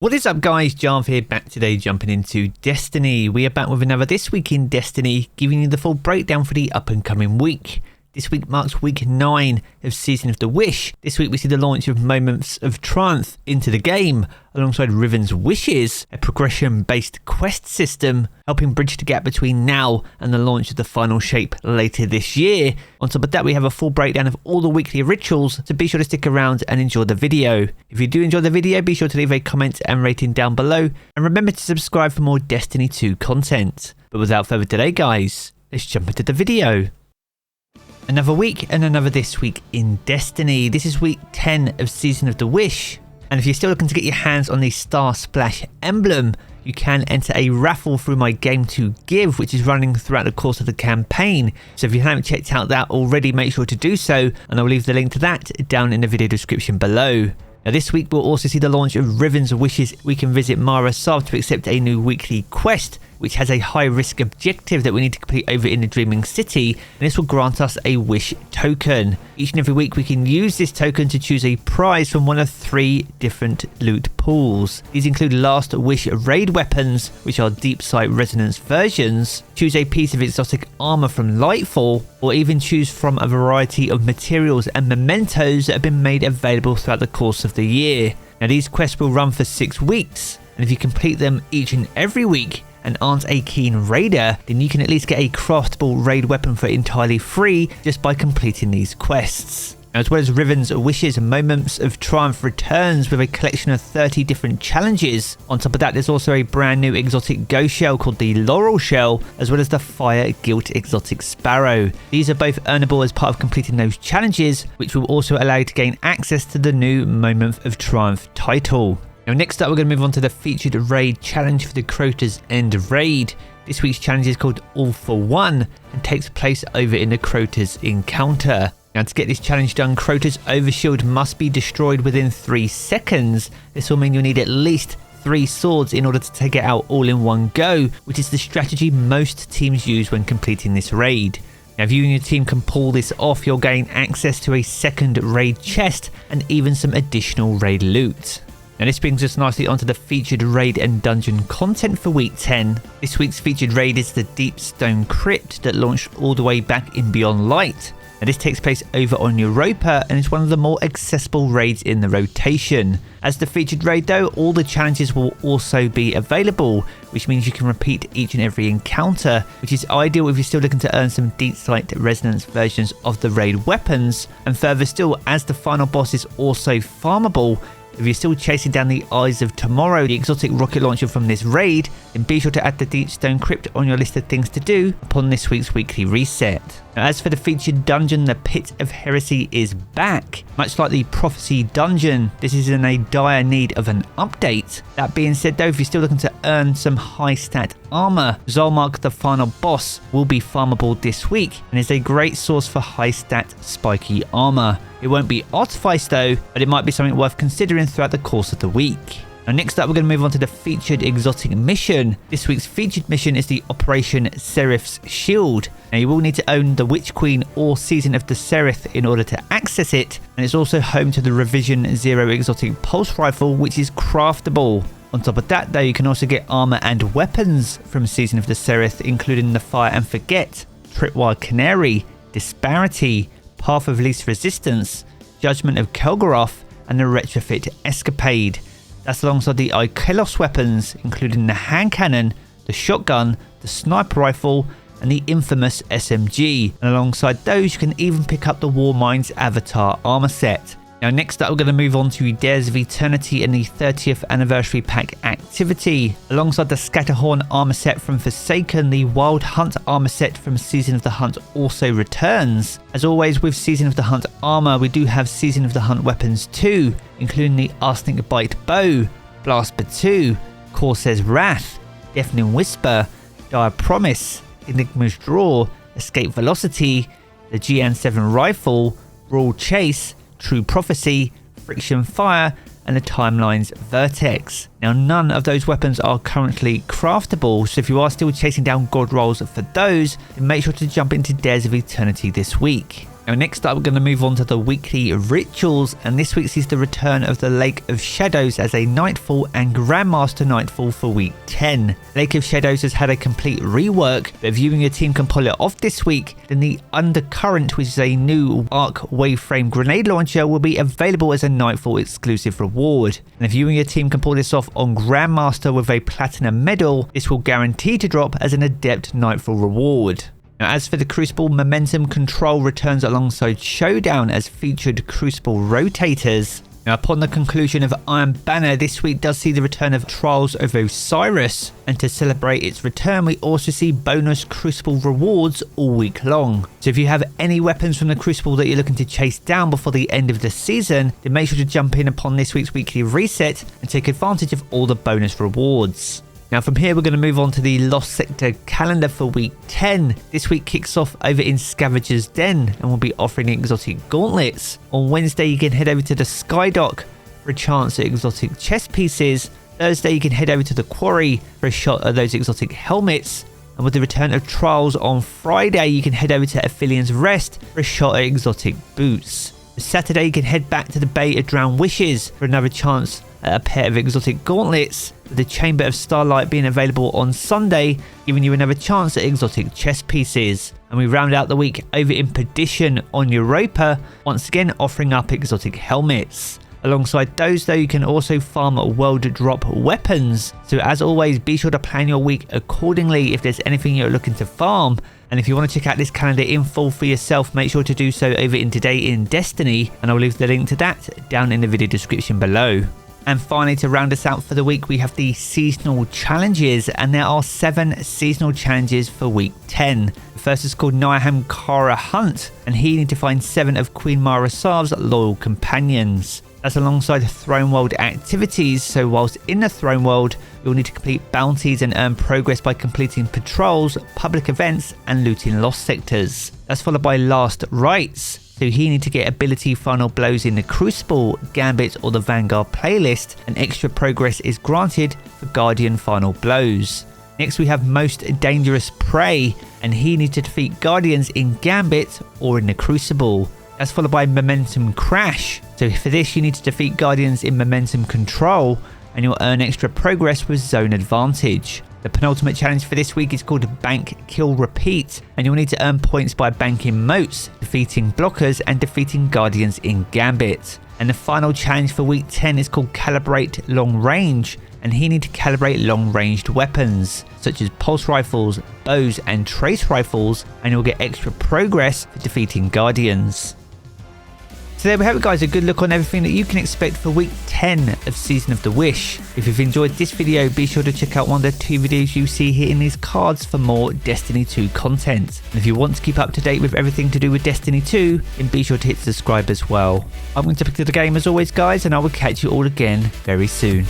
What is up guys, Jarv here, back today jumping into Destiny. We are back with another This Week in Destiny, giving you the full breakdown for the up and coming week. This week marks week 9 of Season of the Wish. This week we see the launch of Moments of Triumph into the game, alongside Rivens' Wishes, a progression-based quest system, helping bridge the gap between now and the launch of the final shape later this year. On top of that, we have a full breakdown of all the weekly rituals, so be sure to stick around and enjoy the video. If you do enjoy the video, be sure to leave a comment and rating down below, and remember to subscribe for more Destiny 2 content. But without further delay guys, let's jump into the video. Another week and another This Week in Destiny. This is week 10 of Season of the Wish. And if you're still looking to get your hands on the Star Splash emblem, you can enter a raffle through my Game to Give, which is running throughout the course of the campaign. So if you haven't checked out that already, make sure to do so, and I'll leave the link to that down in the video description below. Now this week we'll also see the launch of Rivens' Wishes. We can visit Mara Sov to accept a new weekly quest, which has a high risk objective that we need to complete over in the Dreaming City, and this will grant us a wish token. Each and every week we can use this token to choose a prize from one of 3 different loot pools. These include Last Wish raid weapons, which are deep sight resonance versions, choose a piece of exotic armor from Lightfall, or even choose from a variety of materials and mementos that have been made available throughout the course of the year. Now these quests will run for 6 weeks, and if you complete them each and every week and aren't a keen raider, then you can at least get a craftable raid weapon for entirely free just by completing these quests. As well as Rivens' Wishes, Moments of Triumph returns with a collection of 30 different challenges. On top of that, there's also a brand new exotic ghost shell called the Laurel Shell, as well as the Fire Guilt exotic Sparrow. These are both earnable as part of completing those challenges, which will also allow you to gain access to the new Moment of Triumph title. Now next up we're going to move on to the featured raid challenge for the Crota's End raid. This week's challenge is called All for One and takes place over in the Crota's Encounter. Now to get this challenge done, Crota's Overshield must be destroyed within 3 seconds. This will mean you'll need at least 3 swords in order to take it out all in one go, which is the strategy most teams use when completing this raid. Now if you and your team can pull this off, you'll gain access to a second raid chest and even some additional raid loot. Now this brings us nicely onto the featured raid and dungeon content for week 10. This week's featured raid is the Deep Stone Crypt that launched all the way back in Beyond Light. Now this takes place over on Europa and is one of the more accessible raids in the rotation. As the featured raid though, all the challenges will also be available, which means you can repeat each and every encounter, which is ideal if you're still looking to earn some deep sight resonance versions of the raid weapons. And further still, as the final boss is also farmable, if you're still chasing down the Eyes of Tomorrow, the exotic rocket launcher from this raid, then be sure to add the Deep Stone Crypt on your list of things to do upon this week's weekly reset. Now, as for the featured dungeon, the Pit of Heresy is back. Much like the Prophecy dungeon, this is in a dire need of an update. That being said though, if you're still looking to earn some high stat armor, Zolmark the final boss will be farmable this week and is a great source for high stat spiky armor. It won't be Artifice though, but it might be something worth considering throughout the course of the week. Now next up we're going to move on to the featured exotic mission. This week's featured mission is the Operation Seraph's Shield. Now you will need to own the Witch Queen or Season of the Seraph in order to access it, and it's also home to the Revision 0 exotic pulse rifle, which is craftable. On top of that though, you can also get armor and weapons from Season of the Seraph, including the Fire and Forget, Tripwire Canary, Disparity, Path of Least Resistance, Judgment of Kelgaroth, and the Retrofit Escapade. That's alongside the Ikelos weapons, including the hand cannon, the shotgun, the sniper rifle, and the infamous SMG. And alongside those, you can even pick up the Warmind's Avatar armor set. Now next up we're going to move on to Dares of Eternity and the 30th Anniversary Pack activity. Alongside the Scatterhorn armor set from Forsaken, the Wild Hunt armor set from Season of the Hunt also returns. As always with Season of the Hunt armor, we do have Season of the Hunt weapons too, including the Arsenic Bite Bow, Blast Batu, Corsair's Wrath, Deafening Whisper, Dire Promise, Enigma's Draw, Escape Velocity, the GN7 Rifle, Brawl Chase, True Prophecy, Friction Fire, and the Timeline's Vertex. Now none of those weapons are currently craftable, so if you are still chasing down god rolls for those, then make sure to jump into Dares of Eternity this week. Now next up we're going to move on to the weekly rituals, and this week sees the return of the Lake of Shadows as a Nightfall and Grandmaster Nightfall for week 10. Lake of Shadows has had a complete rework, but if you and your team can pull it off this week, then the Undercurrent, which is a new arc waveframe grenade launcher, will be available as a Nightfall exclusive reward. And if you and your team can pull this off on Grandmaster with a Platinum medal, this will guarantee to drop as an Adept Nightfall reward. Now, as for the Crucible, Momentum Control returns alongside Showdown as featured Crucible rotators. Now, upon the conclusion of Iron Banner, this week does see the return of Trials of Osiris, and to celebrate its return we also see bonus Crucible rewards all week long. So if you have any weapons from the Crucible that you're looking to chase down before the end of the season, then make sure to jump in upon this week's weekly reset and take advantage of all the bonus rewards. Now from here we're going to move on to the Lost Sector calendar for week 10. This week kicks off over in Scavenger's Den and will be offering exotic gauntlets. On Wednesday you can head over to the Skye dock for a chance at exotic chest pieces. Thursday you can head over to the Quarry for a shot at those exotic helmets. And with the return of Trials on Friday you can head over to Aphelian's Rest for a shot at exotic boots. Saturday you can head back to the Bay of Drowned Wishes for another chance at a pair of exotic gauntlets, with the Chamber of Starlight being available on Sunday, giving you another chance at exotic chest pieces. And we round out the week over in Perdition on Europa, once again offering up exotic helmets. Alongside those though, you can also farm world drop weapons, so as always be sure to plan your week accordingly if there's anything you're looking to farm. And if you want to check out this calendar in full for yourself, make sure to do so over in Today in Destiny, and I'll leave the link to that down in the video description below. And finally, to round us out for the week, we have the seasonal challenges, and there are 7 seasonal challenges for week 10. The first is called Nyaham Kara Hunt, and here you need to find 7 of Queen Mara Sav's loyal companions. That's alongside Throne World activities, so whilst in the Throne World, you'll need to complete bounties and earn progress by completing patrols, public events, and looting lost sectors. That's followed by Last Rites. So here you need to get ability final blows in the Crucible, Gambit or the Vanguard playlist, and extra progress is granted for Guardian final blows. Next we have Most Dangerous Prey, and here you need to defeat Guardians in Gambit or in the Crucible. That's followed by Momentum Crash. So for this you need to defeat Guardians in Momentum Control, and you'll earn extra progress with Zone Advantage. The penultimate challenge for this week is called Bank Kill Repeat, and you'll need to earn points by banking moats, defeating blockers and defeating Guardians in Gambit. And the final challenge for week 10 is called Calibrate Long Range, and here you need to calibrate long ranged weapons such as pulse rifles, bows and trace rifles, and you'll get extra progress for defeating Guardians. So there we have it guys, a good look on everything that you can expect for week 10 of Season of the Wish. If you've enjoyed this video, be sure to check out one of the 2 videos you see here in these cards for more Destiny 2 content. And if you want to keep up to date with everything to do with Destiny 2, then be sure to hit subscribe as well. I'm going to pick up the game as always guys, and I will catch you all again very soon.